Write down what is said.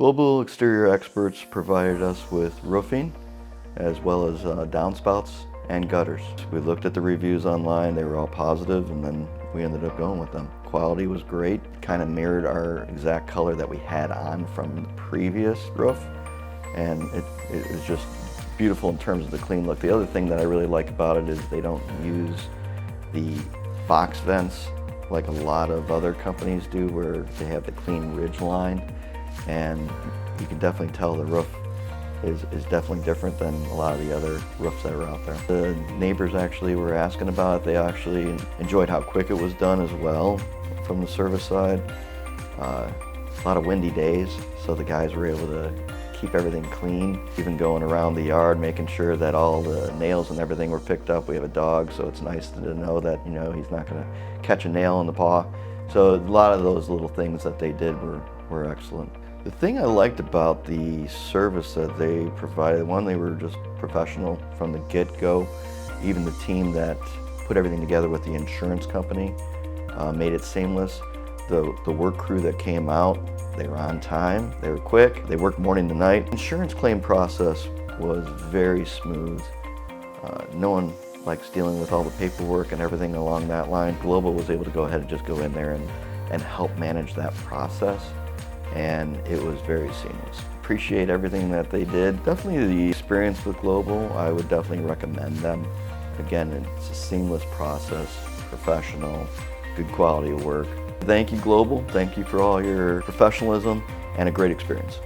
Global exterior experts provided us with roofing as well as downspouts and gutters. We looked at the reviews online, they were all positive, and then we ended up going with them. Quality was great, kind of mirrored our exact color that we had on from the previous roof, and it was just beautiful in terms of the clean look. The other thing that I really like about it is they don't use the box vents like a lot of other companies do, where they have the clean ridge line, and you can definitely tell the roof is definitely different than a lot of the other roofs that are out there. The neighbors actually were asking about it. They actually enjoyed how quick it was done as well from the service side. A lot of windy days, so the guys were able to keep everything clean, even going around the yard, making sure that all the nails and everything were picked up. We have a dog, so it's nice to know that, you know, he's not gonna catch a nail in the paw. So a lot of those little things that they did were excellent. The thing I liked about the service that they provided, one, they were just professional from the get-go. Even the team that put everything together with the insurance company made it seamless. The work crew that came out, they were on time, they were quick, they worked morning to night. Insurance claim process was very smooth. No one likes dealing with all the paperwork and everything along that line. Global was able to go ahead and just go in there and help manage that process, and it was very seamless. Appreciate everything that they did. Definitely the experience with Global, I would definitely recommend them. Again, it's a seamless process, professional, good quality of work. Thank you, Global. Thank you for all your professionalism and a great experience.